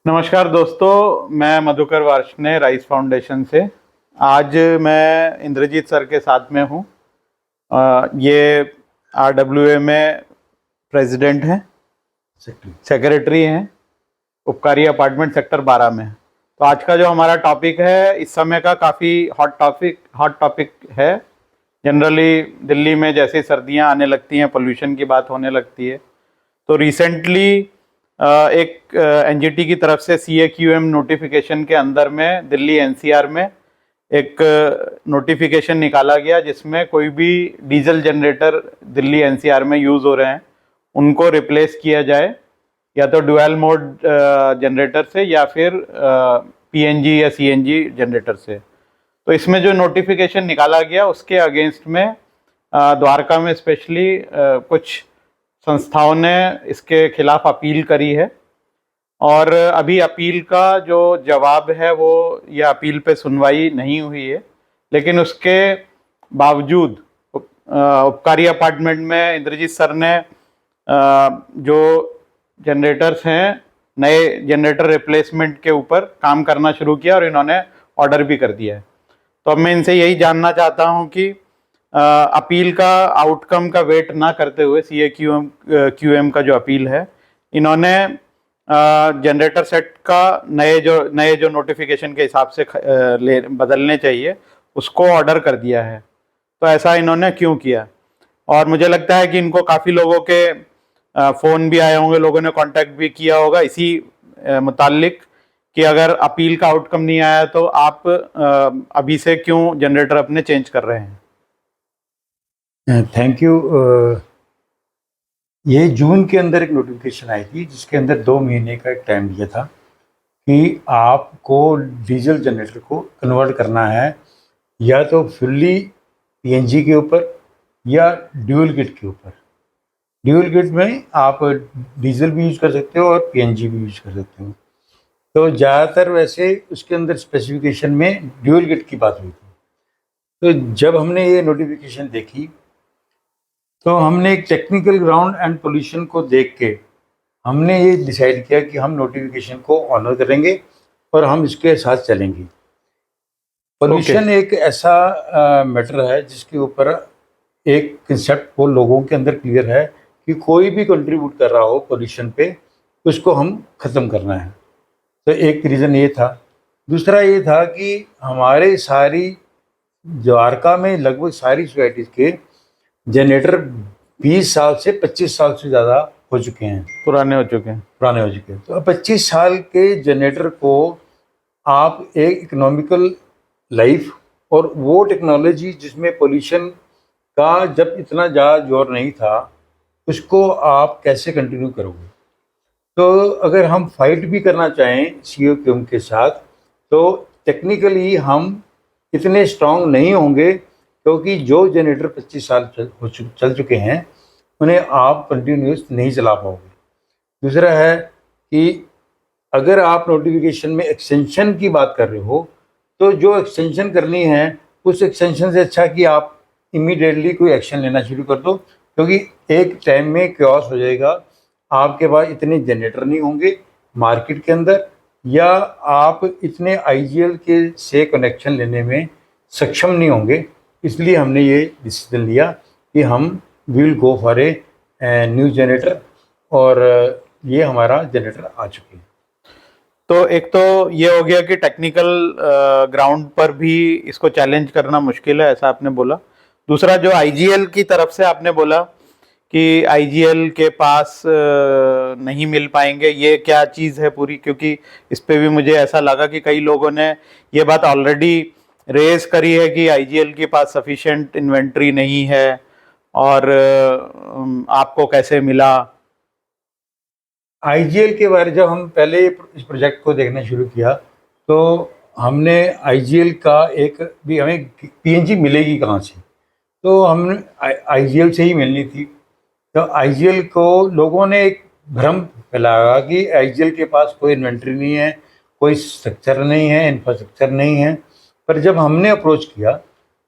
नमस्कार दोस्तों, मैं मधुकर वार्ष्णेय राइस फाउंडेशन से। आज मैं इंद्रजीत सर के साथ में हूँ। ये RWA में प्रेसिडेंट हैं, सेक्रेटरी हैं, उपकारी अपार्टमेंट सेक्टर 12 में। तो आज का जो हमारा टॉपिक है, इस समय का काफ़ी हॉट टॉपिक है। जनरली दिल्ली में जैसे सर्दियाँ आने लगती हैं, पोल्यूशन की बात होने लगती है। तो रिसेंटली एक एनजीटी की तरफ से CAQM नोटिफिकेशन के अंदर में दिल्ली NCR में एक नोटिफिकेशन निकाला गया, जिसमें कोई भी डीजल जनरेटर दिल्ली NCR में यूज़ हो रहे हैं उनको रिप्लेस किया जाए, या तो डुअल मोड जनरेटर से या फिर PNG या CNG जनरेटर से। तो इसमें जो नोटिफिकेशन निकाला गया उसके अगेंस्ट में द्वारका में स्पेशली कुछ संस्थाओं ने इसके खिलाफ अपील करी है। और अभी अपील का जो जवाब है वो, यह अपील पे सुनवाई नहीं हुई है, लेकिन उसके बावजूद उपकारी अपार्टमेंट में इंद्रजीत सर ने जो जनरेटर्स हैं, नए जनरेटर रिप्लेसमेंट के ऊपर काम करना शुरू किया और इन्होंने ऑर्डर भी कर दिया है। तो अब मैं इनसे यही जानना चाहता हूं कि अपील का आउटकम का वेट ना करते हुए CAQM का जो अपील है, इन्होंने जनरेटर सेट का नए जो नोटिफिकेशन के हिसाब से बदलने चाहिए उसको ऑर्डर कर दिया है। तो ऐसा इन्होंने क्यों किया? और मुझे लगता है कि इनको काफ़ी लोगों के फ़ोन भी आए होंगे, लोगों ने कांटेक्ट भी किया होगा इसी मुतालिक कि अगर अपील का आउटकम नहीं आया तो आप अभी से क्यों जनरेटर अपने चेंज कर रहे हैं? Thank you. ये जून के अंदर एक नोटिफिकेशन आई थी जिसके अंदर 2 महीने का एक टाइम दिया था कि आपको डीजल जनरेटर को कन्वर्ट करना है, या तो फुल्ली PNG के ऊपर या ड्यूल गिट के ऊपर। ड्यूल गिट में आप डीजल भी यूज कर सकते हो और PNG भी यूज कर सकते हो। तो ज़्यादातर वैसे उसके अंदर स्पेसिफिकेशन में ड्यूल गिट की बात हुई थी। तो जब हमने ये नोटिफिकेशन देखी तो हमने एक टेक्निकल ग्राउंड एंड पोल्यूशन को देख के हमने ये डिसाइड किया कि हम नोटिफिकेशन को ऑनर करेंगे और हम इसके साथ चलेंगे। पोल्यूशन एक ऐसा मैटर है जिसके ऊपर एक कंसेप्ट वो लोगों के अंदर क्लियर है कि कोई भी कंट्रीब्यूट कर रहा हो पोल्यूशन पे, उसको हम ख़त्म करना है। तो एक रीज़न ये था। दूसरा ये था कि हमारे सारी द्वारका में लगभग सारी सोसाइटीज़ के जनरेटर 20 साल से 25 साल से ज़्यादा हो चुके हैं, पुराने हो चुके हैं। तो 25 साल के जनरेटर को आप एक इकोनॉमिकल लाइफ और वो टेक्नोलॉजी जिसमें पोल्यूशन का जब इतना ज़्यादा जोर नहीं था, उसको आप कैसे कंटिन्यू करोगे? तो अगर हम फाइट भी करना चाहें CAQM के साथ तो टेक्निकली हम इतने स्ट्रांग नहीं होंगे, क्योंकि जो जनरेटर 25 साल चल चुके हैं उन्हें आप कंटिन्यूस नहीं चला पाओगे। दूसरा है कि अगर आप नोटिफिकेशन में एक्सटेंशन की बात कर रहे हो तो जो एक्सटेंशन करनी है उस एक्सटेंशन से अच्छा कि आप इमीडिएटली कोई एक्शन लेना शुरू कर दो, क्योंकि एक टाइम में क्योस हो जाएगा। आपके पास इतने जनरेटर नहीं होंगे मार्केट के अंदर, या आप इतने IGL के से कनेक्शन लेने में सक्षम नहीं होंगे। इसलिए हमने ये डिसीजन लिया कि हम will go for a new generator, और ये हमारा जनरेटर आ चुके हैं। तो एक तो ये हो गया कि टेक्निकल ग्राउंड पर भी इसको चैलेंज करना मुश्किल है, ऐसा आपने बोला। दूसरा, जो IGL की तरफ से आपने बोला कि IGL के पास नहीं मिल पाएंगे, ये क्या चीज़ है पूरी? क्योंकि इस पे भी मुझे ऐसा लगा कि कई लोगों ने ये बात ऑलरेडी रेज करी है कि IGL के पास सफिशिएंट इन्वेंट्री नहीं है, और आपको कैसे मिला? IGL के बारे जब हम पहले इस प्रोजेक्ट को देखना शुरू किया तो हमने IGL का एक भी, हमें PNG मिलेगी कहाँ से, तो हमने IGL से ही मिलनी थी। तो IGL को लोगों ने एक भ्रम फैलाया कि IGL के पास कोई इन्वेंट्री नहीं है, कोई स्ट्रक्चर नहीं है, इंफ्रास्ट्रक्चर नहीं है। पर जब हमने अप्रोच किया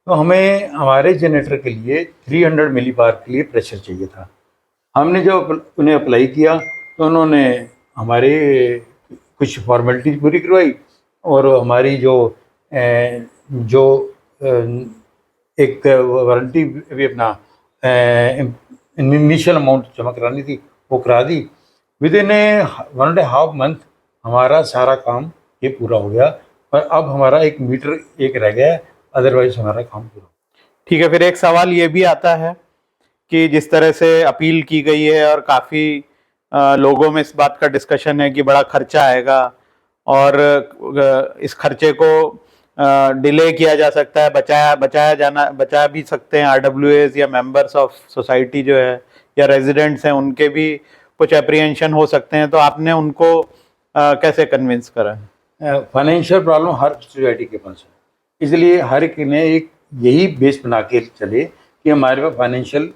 तो हमें हमारे जनरेटर के लिए 300 मिली बार के लिए प्रेशर चाहिए था। हमने जब उन्हें अप्लाई किया तो उन्होंने हमारे कुछ फॉर्मेलिटीज पूरी करवाई और हमारी जो एक वारंटी भी अपना इनिशियल अमाउंट जमा करानी थी वो करा दी। विद इन 1.5 मंथ हमारा सारा काम ये पूरा हो गया और अब हमारा एक मीटर एक रह गया है, अदरवाइज हमारा काम पूरा। ठीक है, फिर एक सवाल ये भी आता है कि जिस तरह से अपील की गई है और काफ़ी लोगों में इस बात का डिस्कशन है कि बड़ा खर्चा आएगा और इस खर्चे को डिले किया जा सकता है, बचाया भी सकते हैं आरडब्ल्यूएस या मेंबर्स ऑफ सोसाइटी जो है या रेजिडेंट्स हैं, उनके भी कुछ अप्रीहेंशन हो सकते हैं, तो आपने उनको कैसे कन्विंस करा? फाइनेंशियल प्रॉब्लम हर सोसाइटी के पास है, इसलिए हर एक ने एक यही बेस बना के चले कि हमारे पास फाइनेंशियल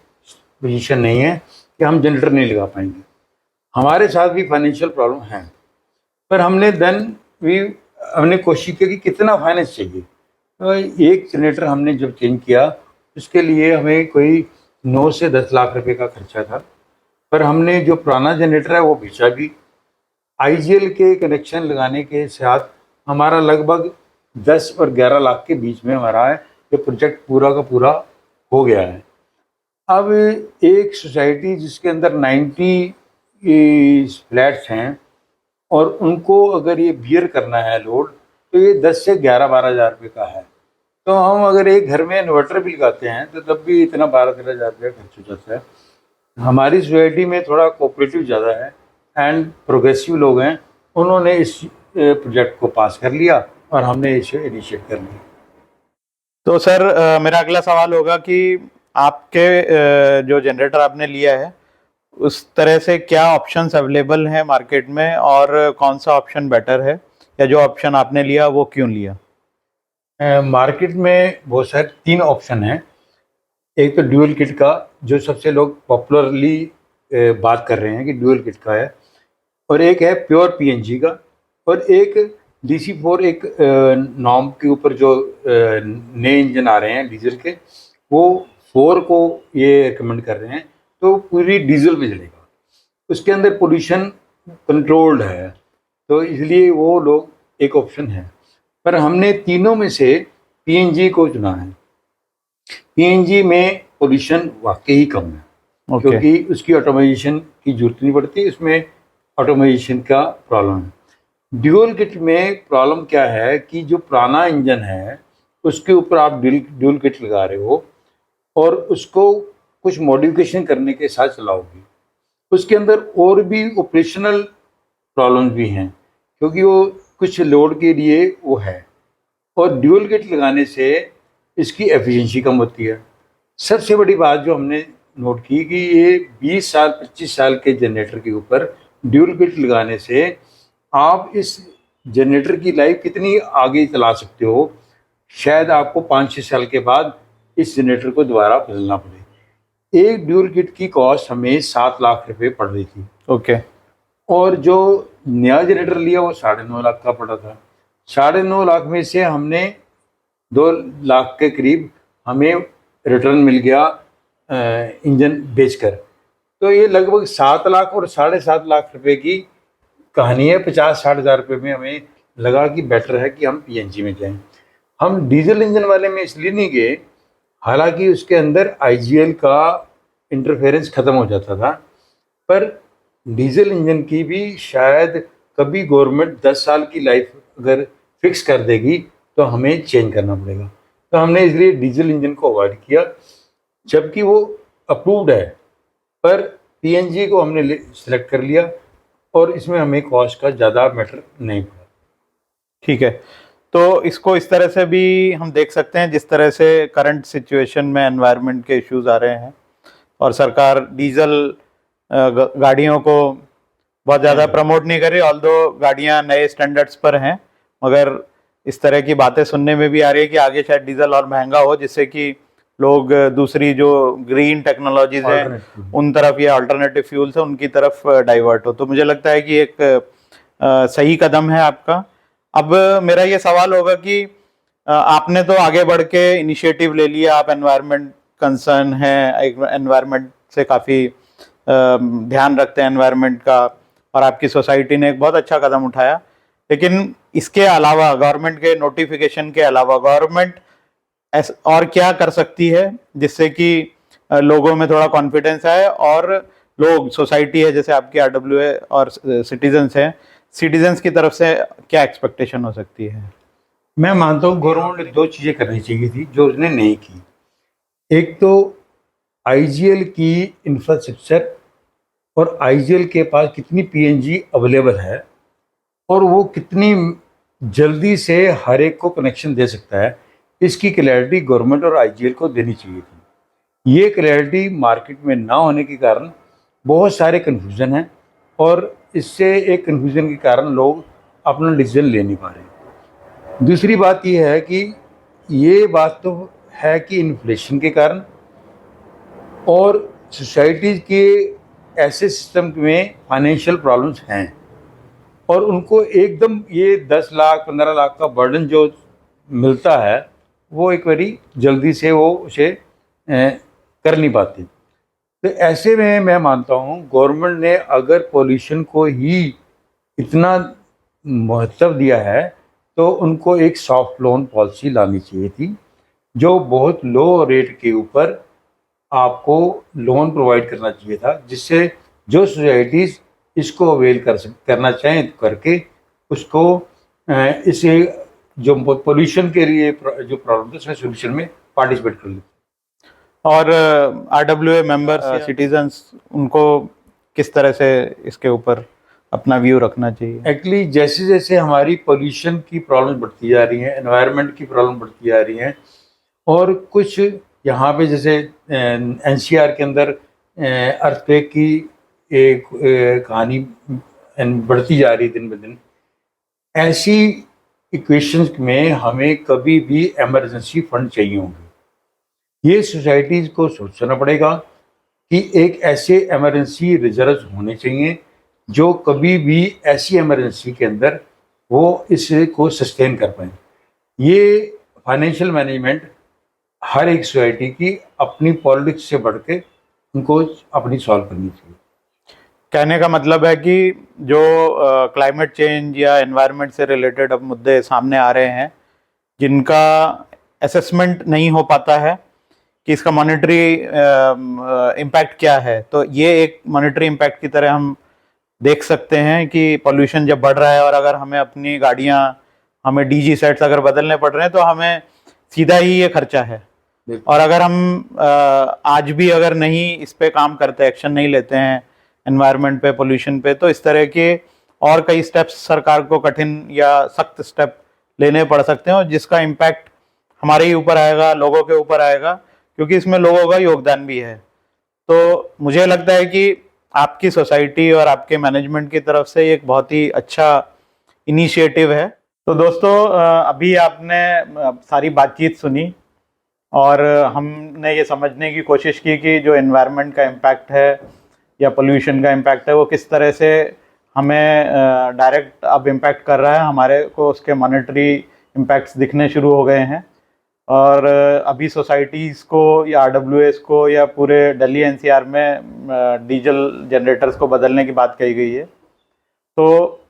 पोजीशन नहीं है कि हम जनरेटर नहीं लगा पाएंगे। हमारे साथ भी फाइनेंशियल प्रॉब्लम है, पर हमने कोशिश की कि कितना फाइनेंस चाहिए। तो एक जनरेटर हमने जब चेंज किया उसके लिए हमें कोई 9 से 10 लाख रुपए का खर्चा था, पर हमने जो पुराना जनरेटर है वो बेचा भी। आईजीएल के कनेक्शन लगाने के साथ हमारा लगभग 10 और 11 लाख के बीच में हमारा ये प्रोजेक्ट पूरा का पूरा हो गया है। अब एक सोसाइटी जिसके अंदर 90 फ्लैट्स हैं और उनको अगर ये बियर करना है लोड, तो ये 10 से 11-12 हज़ार रुपये का है। तो हम अगर एक घर में इन्वर्टर भी लगाते हैं तो तब भी इतना 12-13 हज़ार रुपये खर्च हो जाता है। हमारी सोसाइटी में थोड़ा कोऑपरेटिव ज़्यादा है एंड प्रोग्रेसिव लोग हैं, उन्होंने इस प्रोजेक्ट को पास कर लिया और हमने इसे इनिशिएट कर लिया। तो सर मेरा अगला सवाल होगा कि आपके जो जनरेटर आपने लिया है उस तरह से क्या ऑप्शंस अवेलेबल हैं मार्केट में और कौन सा ऑप्शन बेटर है, या जो ऑप्शन आपने लिया वो क्यों लिया? मार्केट में बहुत सारे 3 ऑप्शन हैं। एक तो ड्यूअल किट का जो सबसे लोग पॉपुलरली बात कर रहे हैं कि ड्यूअल किट का है, और एक है प्योर पीएनजी का, और एक DC4 एक नॉर्म के ऊपर जो नए इंजन आ रहे हैं डीजल के, वो 4 को ये रिकमेंड कर रहे हैं, तो पूरी डीजल पे चलेगा, उसके अंदर पोल्यूशन कंट्रोल्ड है, तो इसलिए वो लोग एक ऑप्शन है। पर हमने तीनों में से पीएनजी को चुना है। पीएनजी में पोल्यूशन वाकई ही कम है, क्योंकि उसकी ऑटोमाइजेशन की जरूरत नहीं पड़ती, उसमें ऑटोमाइजेशन का प्रॉब्लम है। ड्यूअल किट में प्रॉब्लम क्या है कि जो पुराना इंजन है उसके ऊपर आप ड्यूअल किट लगा रहे हो और उसको कुछ मॉडिफिकेशन करने के साथ चलाओगे, उसके अंदर और भी ऑपरेशनल प्रॉब्लम्स भी हैं, क्योंकि वो कुछ लोड के लिए वो है, और ड्यूअल किट लगाने से इसकी एफिशिएंसी कम होती है। सबसे बड़ी बात जो हमने नोट की कि ये 20 साल 25 साल के जनरेटर के ऊपर ड्यूअल किट लगाने से आप इस जनरेटर की लाइफ कितनी आगे चला सकते हो, शायद आपको 5-6 साल के बाद इस जनरेटर को दोबारा बदलना पड़े। एक ड्यूअल किट की कॉस्ट हमें 7 लाख रुपए पड़ रही थी। ओके। और जो नया जनरेटर लिया वो 9.5 लाख का पड़ा था। 9.5 लाख में से हमने 2 लाख के करीब हमें रिटर्न मिल गया इंजन बेचकर, तो ये लगभग 7 लाख और 7.5 लाख रुपए की कहानी है। 50-60 हज़ार रुपये में हमें लगा कि बेटर है कि हम पीएनजी में जाएं। हम डीजल इंजन वाले में इसलिए नहीं गए, हालांकि उसके अंदर आईजीएल का इंटरफेरेंस ख़त्म हो जाता था, पर डीजल इंजन की भी शायद कभी गवर्नमेंट 10 साल की लाइफ अगर फिक्स कर देगी तो हमें चेंज करना पड़ेगा, तो हमने इसलिए डीजल इंजन को अवॉइड किया, जबकि वो अप्रूव्ड है, पर पीएनजी को हमने सेलेक्ट कर लिया और इसमें हमें कॉस्ट का ज़्यादा मैटर नहीं पड़ा। ठीक है, तो इसको इस तरह से भी हम देख सकते हैं, जिस तरह से करंट सिचुएशन में एनवायरनमेंट के इश्यूज आ रहे हैं और सरकार डीजल गाड़ियों को बहुत ज़्यादा प्रमोट नहीं कर रही, ऑल्दो गाड़ियाँ नए स्टैंडर्ड्स पर हैं, मगर इस तरह की बातें सुनने में भी आ रही है कि आगे शायद डीजल और महंगा हो, जिससे कि लोग दूसरी जो ग्रीन टेक्नोलॉजीज हैं उन तरफ या अल्टरनेटिव फ्यूल्स हैं उनकी तरफ डाइवर्ट हो। तो मुझे लगता है कि एक सही कदम है आपका। अब मेरा ये सवाल होगा कि आपने तो आगे बढ़ के इनिशिएटिव ले लिया, आप एनवायरनमेंट कंसर्न है, एनवायरनमेंट से काफ़ी ध्यान रखते हैं एनवायरनमेंट का, और आपकी सोसाइटी ने एक बहुत अच्छा कदम उठाया, लेकिन इसके अलावा गवर्नमेंट के नोटिफिकेशन के अलावा गवर्नमेंट और क्या कर सकती है जिससे कि लोगों में थोड़ा कॉन्फिडेंस आए और लोग, सोसाइटी है जैसे आपकी आरडब्ल्यूए और सिटीजन्स हैं, सिटीजन्स की तरफ से क्या एक्सपेक्टेशन हो सकती है? मैं मानता हूँ गवर्नमेंट ने 2 चीज़ें करनी चाहिए थी जो उसने नहीं की। एक तो आईजीएल की इंफ्रास्ट्रक्चर और आईजीएल के पास कितनी पीएनजी अवेलेबल है और वो कितनी जल्दी से हर एक को कनेक्शन दे सकता है, इसकी क्लैरिटी गवर्नमेंट और आईजीएल को देनी चाहिए थी। ये क्लैरिटी मार्केट में ना होने के कारण बहुत सारे कन्फ्यूज़न हैं और इससे एक कन्फ्यूज़न के कारण लोग अपना डिसीजन ले नहीं पा रहे। दूसरी बात यह है कि ये बात तो है कि इन्फ्लेशन के कारण और सोसाइटीज़ के ऐसे सिस्टम में फाइनेंशियल प्रॉब्लम्स हैं और उनको एकदम ये 10 लाख 15 लाख का बर्डन जो मिलता है वो एक बारी जल्दी से वो उसे कर नहीं पाती। तो ऐसे में मैं मानता हूँ गवर्नमेंट ने अगर पॉल्यूशन को ही इतना महत्व दिया है तो उनको एक सॉफ्ट लोन पॉलिसी लानी चाहिए थी जो बहुत लो रेट के ऊपर आपको लोन प्रोवाइड करना चाहिए था, जिससे जो सोसाइटीज़ इसको अवेल करना चाहें तो करके उसको इसे जो पोल्यूशन के लिए जो प्रॉब्लम है उसमें सोल्यूशन में पार्टिसिपेट कर लेते। और आरडब्ल्यूए मेंबर्स, सिटीजन्स, उनको किस तरह से इसके ऊपर अपना व्यू रखना चाहिए? एक्चुअली जैसे जैसे हमारी पोल्यूशन की प्रॉब्लम बढ़ती जा रही हैं, एनवायरनमेंट की प्रॉब्लम बढ़ती जा रही हैं और कुछ यहाँ पे जैसे एनसीआर के अंदर अर्थक्वेक की एक कहानी बढ़ती जा रही दिन ब दिन, ऐसी इक्वेशंस में हमें कभी भी इमरजेंसी फंड चाहिए होंगे। ये सोसाइटीज़ को सोचना पड़ेगा कि एक ऐसे इमरजेंसी रिजर्व होने चाहिए जो कभी भी ऐसी इमरजेंसी के अंदर वो इसको सस्टेन कर पाए। ये फाइनेंशियल मैनेजमेंट हर एक सोसाइटी की अपनी पॉलिटिक्स से बढ़ के उनको अपनी सॉल्व करनी चाहिए। कहने का मतलब है कि जो क्लाइमेट चेंज या एनवायरनमेंट से रिलेटेड अब मुद्दे सामने आ रहे हैं जिनका असेसमेंट नहीं हो पाता है कि इसका मॉनेटरी इम्पैक्ट क्या है, तो ये एक मॉनेटरी इम्पैक्ट की तरह हम देख सकते हैं कि पॉल्यूशन जब बढ़ रहा है और अगर हमें अपनी गाड़ियाँ, हमें डीजी सेट्स अगर बदलने पड़ रहे हैं तो हमें सीधा ही ये खर्चा है। और अगर हम आज भी अगर नहीं इस पे काम करते, एक्शन नहीं लेते हैं एनवायरनमेंट पे, पोल्यूशन पे, तो इस तरह के और कई स्टेप्स सरकार को कठिन या सख्त स्टेप लेने पड़ सकते हैं और जिसका इम्पैक्ट हमारे ही ऊपर आएगा, लोगों के ऊपर आएगा, क्योंकि इसमें लोगों का योगदान भी है। तो मुझे लगता है कि आपकी सोसाइटी और आपके मैनेजमेंट की तरफ से एक बहुत ही अच्छा इनिशिएटिव है। तो दोस्तों, अभी आपने सारी बातचीत सुनी और हमने ये समझने की कोशिश की कि जो एनवायरनमेंट का इम्पैक्ट है या पोल्यूशन का इम्पैक्ट है वो किस तरह से हमें डायरेक्ट अब इम्पैक्ट कर रहा है, हमारे को उसके मॉनेटरी इम्पैक्ट्स दिखने शुरू हो गए हैं। और अभी सोसाइटीज़ को या आरडब्ल्यूएस को या पूरे दिल्ली एनसीआर में डीजल जनरेटर्स को बदलने की बात कही गई है। तो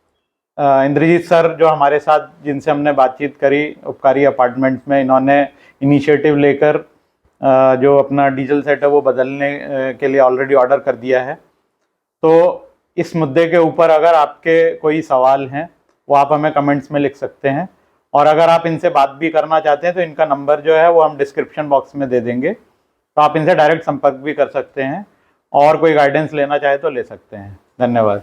इंद्रजीत सर जो हमारे साथ, जिनसे हमने बातचीत करी उपकारी अपार्टमेंट्स में, इन्होंने इनिशिएटिव लेकर जो अपना डीजल सेट है वो बदलने के लिए ऑलरेडी ऑर्डर कर दिया है। तो इस मुद्दे के ऊपर अगर आपके कोई सवाल हैं वो आप हमें कमेंट्स में लिख सकते हैं और अगर आप इनसे बात भी करना चाहते हैं तो इनका नंबर जो है वो हम डिस्क्रिप्शन बॉक्स में दे देंगे, तो आप इनसे डायरेक्ट संपर्क भी कर सकते हैं और कोई गाइडेंस लेना चाहे तो ले सकते हैं। धन्यवाद।